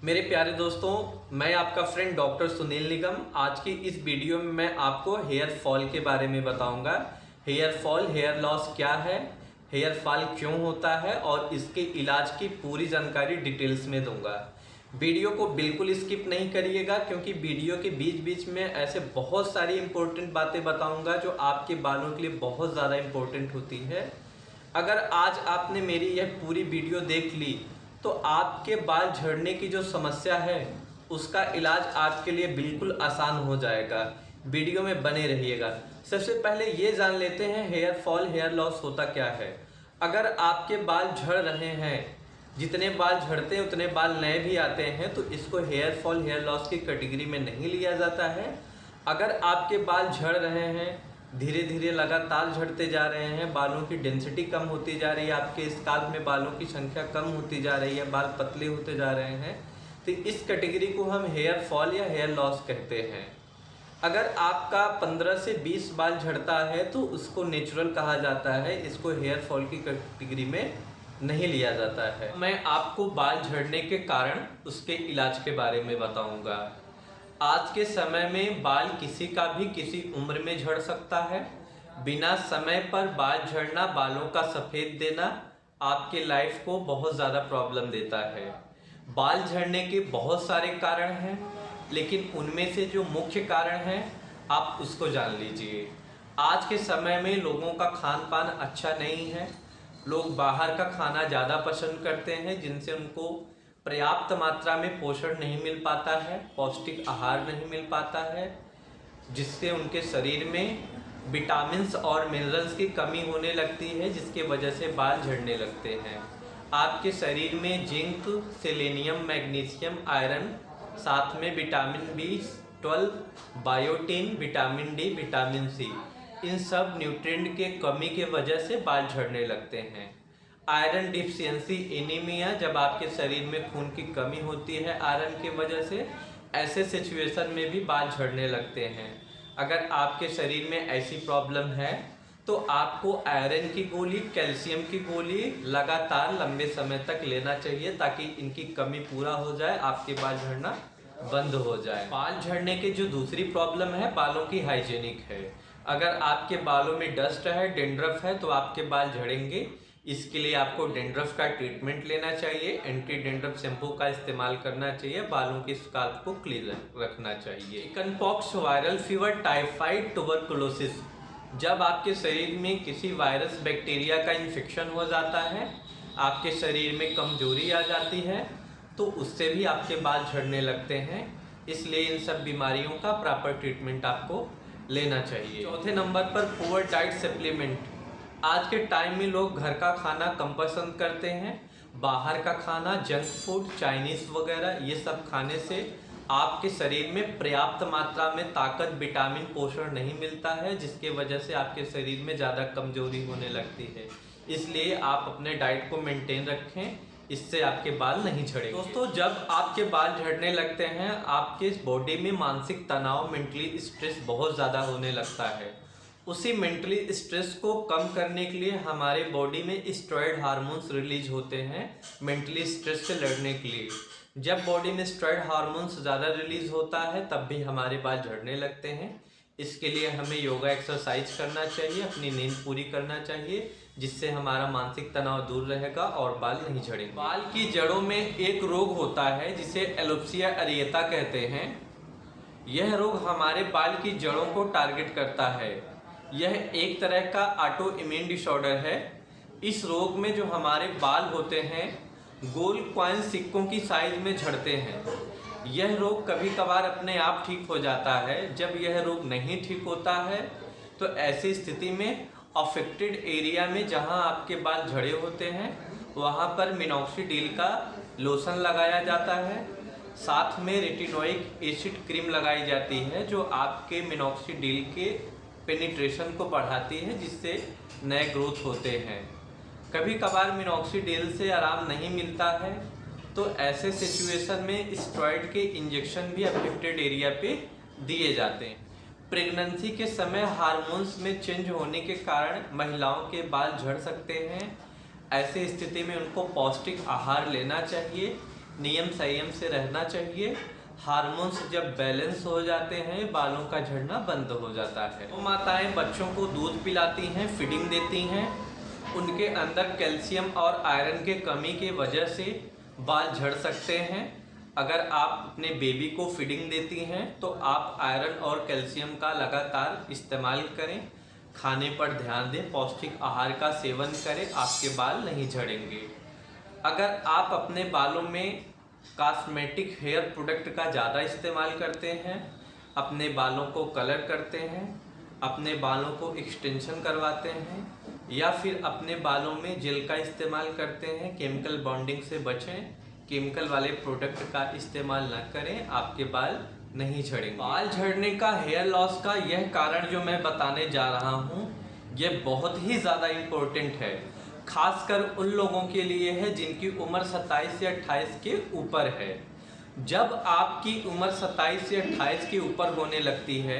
मेरे प्यारे दोस्तों, मैं आपका फ्रेंड डॉक्टर सुनील निगम। आज की इस वीडियो में मैं आपको हेयर फॉल के बारे में बताऊंगा। हेयर फॉल, हेयर लॉस क्या है, हेयर फॉल क्यों होता है और इसके इलाज की पूरी जानकारी डिटेल्स में दूंगा। वीडियो को बिल्कुल स्किप नहीं करिएगा, क्योंकि वीडियो के बीच बीच में ऐसे बहुत सारी इंपॉर्टेंट बातें बताऊंगा जो आपके बालों के लिए बहुत ज़्यादा इंपॉर्टेंट होती है। अगर आज आपने मेरी यह पूरी वीडियो देख ली तो आपके बाल झड़ने की जो समस्या है उसका इलाज आपके लिए बिल्कुल आसान हो जाएगा। वीडियो में बने रहिएगा। सबसे पहले ये जान लेते हैं हेयर फॉल, हेयर लॉस होता क्या है। अगर आपके बाल झड़ रहे हैं, जितने बाल झड़ते हैं उतने बाल नए भी आते हैं, तो इसको हेयर फॉल, हेयर लॉस की कैटेगरी में नहीं लिया जाता है। अगर आपके बाल झड़ रहे हैं, धीरे धीरे लगातार झड़ते जा रहे हैं, बालों की डेंसिटी कम होती जा रही है, आपके स्काल्प में बालों की संख्या कम होती जा रही है, बाल पतले होते जा रहे हैं, तो इस कैटेगरी को हम हेयर फॉल या हेयर लॉस कहते हैं। अगर आपका 15 से 20 बाल झड़ता है तो उसको नेचुरल कहा जाता है, इसको हेयर फॉल की कैटेगरी में नहीं लिया जाता है। मैं आपको बाल झड़ने के कारण उसके इलाज के बारे में बताऊंगा। आज के समय में बाल किसी का भी किसी उम्र में झड़ सकता है। बिना समय पर बाल झड़ना, बालों का सफ़ेद देना आपके लाइफ को बहुत ज़्यादा प्रॉब्लम देता है। बाल झड़ने के बहुत सारे कारण हैं, लेकिन उनमें से जो मुख्य कारण है आप उसको जान लीजिए। आज के समय में लोगों का खान पान अच्छा नहीं है। लोग बाहर का खाना ज़्यादा पसंद करते हैं, जिनसे उनको पर्याप्त मात्रा में पोषण नहीं मिल पाता है, पौष्टिक आहार नहीं मिल पाता है, जिससे उनके शरीर में विटामिन्स और मिनरल्स की कमी होने लगती है, जिसके वजह से बाल झड़ने लगते हैं। आपके शरीर में जिंक, सेलेनियम, मैग्नीशियम, आयरन, साथ में vitamin B12, biotin, vitamin D, vitamin C, इन सब न्यूट्रिएंट के कमी के वजह से बाल झड़ने लगते हैं। आयरन डिफिशियंसी एनीमिया, जब आपके शरीर में खून की कमी होती है आयरन की वजह से, ऐसे सिचुएशन में भी बाल झड़ने लगते हैं। अगर आपके शरीर में ऐसी प्रॉब्लम है तो आपको आयरन की गोली, कैल्शियम की गोली लगातार लंबे समय तक लेना चाहिए, ताकि इनकी कमी पूरा हो जाए, आपके बाल झड़ना बंद हो जाए। बाल झड़ने की जो दूसरी प्रॉब्लम है, बालों की हाइजीनिक है। अगर आपके बालों में डस्ट है, डेंड्रफ है, तो आपके बाल झड़ेंगे। इसके लिए आपको डेंड्रफ का ट्रीटमेंट लेना चाहिए, एंटी डेंड्रफ शैम्पू का इस्तेमाल करना चाहिए, बालों की स्काल्प को क्लीन रखना चाहिए। Chicken pox, viral fever, typhoid, tuberculosis, जब आपके शरीर में किसी वायरस, बैक्टीरिया का इन्फेक्शन हो जाता है, आपके शरीर में कमजोरी आ जाती है, तो उससे भी आपके बाल झड़ने लगते हैं। इसलिए इन सब बीमारियों का प्रॉपर ट्रीटमेंट आपको लेना चाहिए। चौथे नंबर पर पुअर डाइट सप्लीमेंट। आज के टाइम में लोग घर का खाना कम पसंद करते हैं। बाहर का खाना, जंक फूड, चाइनीज़ वगैरह, ये सब खाने से आपके शरीर में पर्याप्त मात्रा में ताकत, विटामिन, पोषण नहीं मिलता है, जिसके वजह से आपके शरीर में ज़्यादा कमजोरी होने लगती है। इसलिए आप अपने डाइट को मेंटेन रखें, इससे आपके बाल नहीं झड़ेंगे। दोस्तों, जब आपके बाल झड़ने लगते हैं, आपके बॉडी में मानसिक तनाव, मेंटली स्ट्रेस बहुत ज़्यादा होने लगता है। उसी मेंटली स्ट्रेस को कम करने के लिए हमारे बॉडी में स्टेरॉयड हार्मोन्स रिलीज होते हैं, मेंटली स्ट्रेस से लड़ने के लिए। जब बॉडी में स्टेरॉयड हार्मोन्स ज़्यादा रिलीज होता है, तब भी हमारे बाल झड़ने लगते हैं। इसके लिए हमें योगा, एक्सरसाइज करना चाहिए, अपनी नींद पूरी करना चाहिए, जिससे हमारा मानसिक तनाव दूर रहेगा और बाल नहीं झड़ेंगे। बाल की जड़ों में एक रोग होता है जिसे एलोप्सिया अरिएटा कहते हैं। यह रोग हमारे बाल की जड़ों को टारगेट करता है। यह एक तरह का ऑटो इम्यून डिसऑर्डर है। इस रोग में जो हमारे बाल होते हैं, गोल कॉइन सिक्कों की साइज में झड़ते हैं। यह रोग कभी कभार अपने आप ठीक हो जाता है। जब यह रोग नहीं ठीक होता है तो ऐसी स्थिति में अफेक्टेड एरिया में जहां आपके बाल झड़े होते हैं, वहां पर मिनॉक्सिडिल का लोशन लगाया जाता है। साथ में रेटिनोइक एसिड क्रीम लगाई जाती है, जो आपके मिनॉक्सिडिल के पेनिट्रेशन को बढ़ाती है, जिससे नए ग्रोथ होते हैं। कभी कभार मिनॉक्सिडिल से आराम नहीं मिलता है, तो ऐसे सिचुएशन में स्टेरॉयड के इंजेक्शन भी अफेक्टेड एरिया पे दिए जाते हैं। प्रेगनेंसी के समय हार्मोन्स में चेंज होने के कारण महिलाओं के बाल झड़ सकते हैं। ऐसी स्थिति में उनको पौष्टिक आहार लेना चाहिए, नियम संयम से रहना चाहिए। हार्मोन्स जब बैलेंस हो जाते हैं बालों का झड़ना बंद हो जाता है। तो माताएं बच्चों को दूध पिलाती हैं, फीडिंग देती हैं, उनके अंदर कैल्शियम और आयरन के कमी की वजह से बाल झड़ सकते हैं। अगर आप अपने बेबी को फीडिंग देती हैं तो आप आयरन और कैल्शियम का लगातार इस्तेमाल करें, खाने पर ध्यान दें, पौष्टिक आहार का सेवन करें, आपके बाल नहीं झड़ेंगे। अगर आप अपने बालों में कॉस्मेटिक हेयर प्रोडक्ट का ज़्यादा इस्तेमाल करते हैं, अपने बालों को कलर करते हैं, अपने बालों को एक्सटेंशन करवाते हैं या फिर अपने बालों में जेल का इस्तेमाल करते हैं, केमिकल बॉन्डिंग से बचें। केमिकल वाले प्रोडक्ट का इस्तेमाल न करें, आपके बाल नहीं झड़ेंगे। बाल झड़ने का, हेयर लॉस का यह कारण जो मैं बताने जा रहा हूँ यह बहुत ही ज़्यादा इम्पोर्टेंट है। खासकर उन लोगों के लिए है जिनकी उम्र 27 या 28 के ऊपर है। जब आपकी उम्र 27 या 28 के ऊपर होने लगती है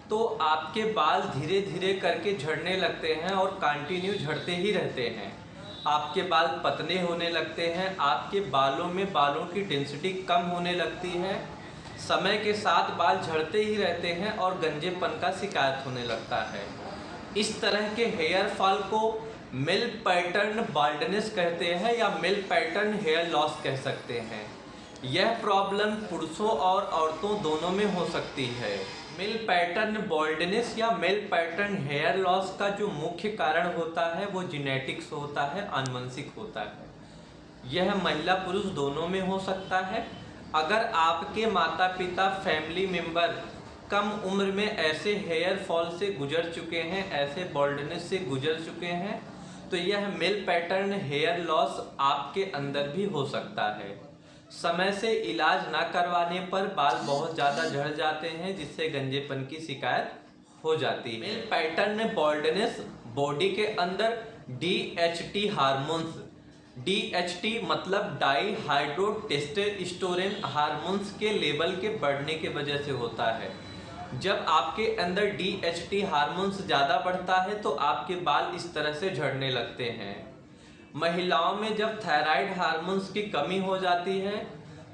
तो आपके बाल धीरे धीरे करके झड़ने लगते हैं और कंटिन्यू झड़ते ही रहते हैं। आपके बाल पतले होने लगते हैं, आपके बालों में बालों की डेंसिटी कम होने लगती है, समय के साथ बाल झड़ते ही रहते हैं और गंजेपन का शिकायत होने लगता है। इस तरह के हेयर फॉल को मिल पैटर्न बाल्डनेस कहते हैं या मिल पैटर्न हेयर लॉस कह सकते हैं। यह प्रॉब्लम पुरुषों और औरतों दोनों में हो सकती है। मिल पैटर्न बाल्डनेस या मिल पैटर्न हेयर लॉस का जो मुख्य कारण होता है वो जेनेटिक्स होता है, आनुवंशिक होता है। यह महिला पुरुष दोनों में हो सकता है। अगर आपके माता पिता फैमिली मेम्बर कम उम्र में ऐसे हेयर फॉल से गुजर चुके हैं, ऐसे बाल्डनेस से गुजर चुके हैं, तो यह मिल पैटर्न हेयर लॉस आपके अंदर भी हो सकता है। समय से इलाज ना करवाने पर बाल बहुत ज़्यादा झड़ जाते हैं जिससे गंजेपन की शिकायत हो जाती है। मिल पैटर्न बाल्डनेस बॉडी के अंदर DHT हार्मोन्स, DHT मतलब डाई हाइड्रो टेस्टोस्टेरोन हार्मोन्स के लेवल के बढ़ने के वजह से होता है। जब आपके अंदर DHT हार्मोन्स ज़्यादा बढ़ता है तो आपके बाल इस तरह से झड़ने लगते हैं। महिलाओं में जब थायराइड हार्मोन्स की कमी हो जाती है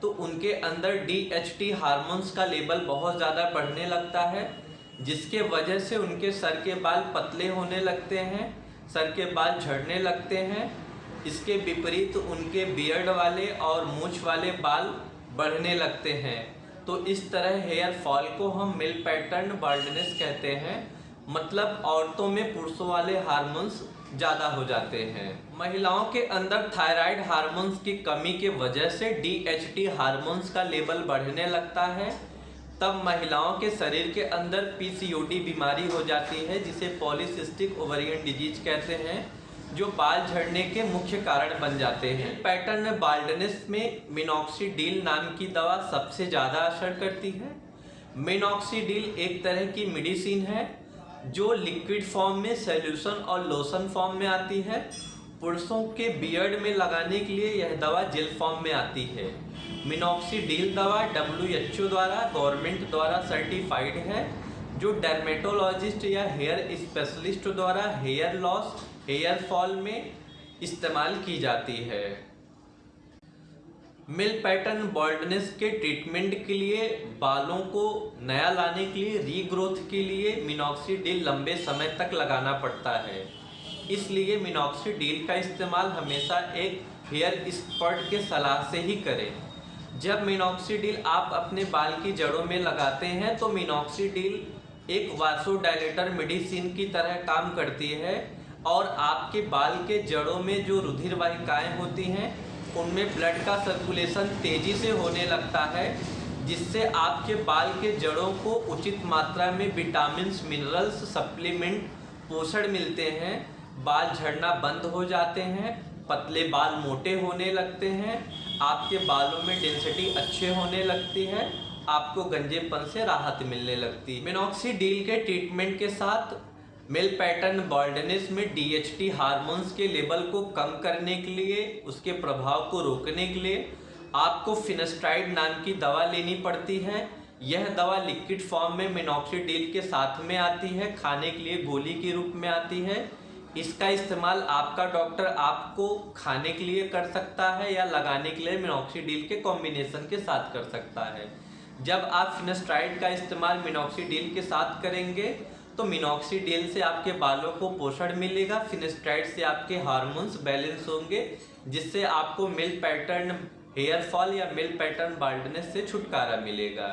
तो उनके अंदर DHT हार्मोन्स का लेवल बहुत ज़्यादा बढ़ने लगता है, जिसके वजह से उनके सर के बाल पतले होने लगते हैं, सर के बाल झड़ने लगते हैं। इसके विपरीत उनके बियर्ड वाले और मूंछ वाले बाल बढ़ने लगते हैं। तो इस तरह हेयर फॉल को हम मिल पैटर्न बाल्डनेस कहते हैं, मतलब औरतों में पुरुषों वाले हार्मोन्स ज़्यादा हो जाते हैं। महिलाओं के अंदर थायराइड हार्मोन्स की कमी के वजह से DHT हार्मोन्स का लेवल बढ़ने लगता है। तब महिलाओं के शरीर के अंदर PCOD बीमारी हो जाती है जिसे पॉलीसिस्टिक ओवरियन डिजीज कहते हैं, जो बाल झड़ने के मुख्य कारण बन जाते हैं। पैटर्न बाल्डनेस में मिनॉक्सिडिल नाम की दवा सबसे ज़्यादा असर करती है। मिनॉक्सिडिल एक तरह की मेडिसिन है जो लिक्विड फॉर्म में, सॉल्यूशन और लोशन फॉर्म में आती है। पुरुषों के बियर्ड में लगाने के लिए यह दवा जेल फॉर्म में आती है। मिनॉक्सिडिल दवा WHO द्वारा, गवर्नमेंट द्वारा सर्टिफाइड है, जो डर्मेटोलॉजिस्ट या हेयर स्पेशलिस्ट द्वारा हेयर लॉस, हेयर फॉल में इस्तेमाल की जाती है। मिल पैटर्न बाल्डनेस के ट्रीटमेंट के लिए, बालों को नया लाने के लिए, रीग्रोथ के लिए मिनॉक्सिडिल लंबे समय तक लगाना पड़ता है। इसलिए मिनॉक्सिडिल का इस्तेमाल हमेशा एक हेयर एक्सपर्ट के सलाह से ही करें। जब मिनॉक्सिडिल आप अपने बाल की जड़ों में लगाते हैं तो मिनॉक्सिडिल एक वासोडायलेटर मेडिसिन की तरह काम करती है और आपके बाल के जड़ों में जो रुधिर वाहिकाएँ होती हैं उनमें ब्लड का सर्कुलेशन तेज़ी से होने लगता है, जिससे आपके बाल के जड़ों को उचित मात्रा में विटामिन्स, मिनरल्स, सप्लीमेंट, पोषण मिलते हैं। बाल झड़ना बंद हो जाते हैं, पतले बाल मोटे होने लगते हैं, आपके बालों में डेंसिटी अच्छे होने लगती है, आपको गंजेपन से राहत मिलने लगती है। मिनॉक्सिडिल के ट्रीटमेंट के साथ मिल पैटर्न बाल्डनेस में DHT हार्मोन्स के लेवल को कम करने के लिए, उसके प्रभाव को रोकने के लिए आपको फिनेस्ट्राइड नाम की दवा लेनी पड़ती है। यह दवा लिक्विड फॉर्म में मिनॉक्सिडिल के साथ में आती है, खाने के लिए गोली के रूप में आती है। इसका इस्तेमाल आपका डॉक्टर आपको खाने के लिए कर सकता है या लगाने के लिए मिनॉक्सिडिल के कॉम्बिनेशन के साथ कर सकता है। जब आप फिनेस्ट्राइड का इस्तेमाल मिनॉक्सिडिल के साथ करेंगे तो मिनॉक्सिडिल से आपके बालों को पोषण मिलेगा, फिनेस्ट्राइड से आपके हार्मोन्स बैलेंस होंगे, जिससे आपको मिल पैटर्न हेयर फॉल या मिल पैटर्न बाल्डनेस से छुटकारा मिलेगा।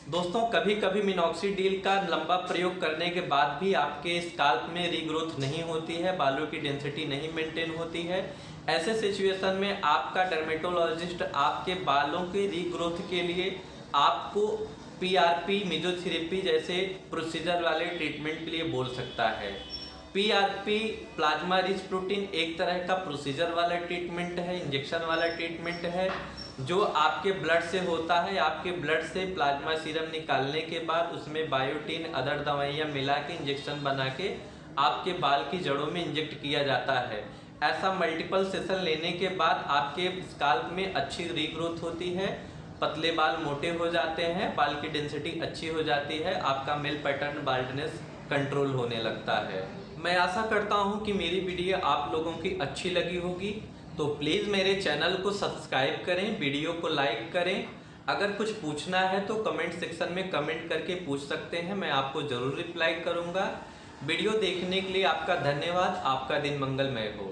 दोस्तों, कभी कभी मिनॉक्सिडिल का लंबा प्रयोग करने के बाद भी आपके स्काल्प में रीग्रोथ नहीं होती है, बालों की डेंसिटी नहीं मेंटेन होती है। ऐसे सिचुएशन में आपका डर्मेटोलॉजिस्ट आपके बालों के रीग्रोथ के लिए आपको पीआरपी, मेसोथेरेपी जैसे प्रोसीजर वाले ट्रीटमेंट के लिए बोल सकता है। पीआरपी प्लाज्मा रिच प्रोटीन एक तरह का प्रोसीजर वाला ट्रीटमेंट है, इंजेक्शन वाला ट्रीटमेंट है, जो आपके ब्लड से होता है। आपके ब्लड से प्लाज्मा सीरम निकालने के बाद उसमें बायोटिन अदर दवाइयाँ मिला के इंजेक्शन बना के आपके बाल की जड़ों में इंजेक्ट किया जाता है। ऐसा मल्टीपल सेशन लेने के बाद आपके स्काल्प में अच्छी रीग्रोथ होती है, पतले बाल मोटे हो जाते हैं, बाल की डेंसिटी अच्छी हो जाती है, आपका मेल पैटर्न बाल्डनेस कंट्रोल होने लगता है। मैं आशा करता हूं कि मेरी वीडियो आप लोगों की अच्छी लगी होगी, तो प्लीज़ मेरे चैनल को सब्सक्राइब करें, वीडियो को लाइक करें। अगर कुछ पूछना है तो कमेंट सेक्शन में कमेंट करके पूछ सकते हैं, मैं आपको ज़रूर रिप्लाई करूँगा। वीडियो देखने के लिए आपका धन्यवाद। आपका दिन मंगलमय हो।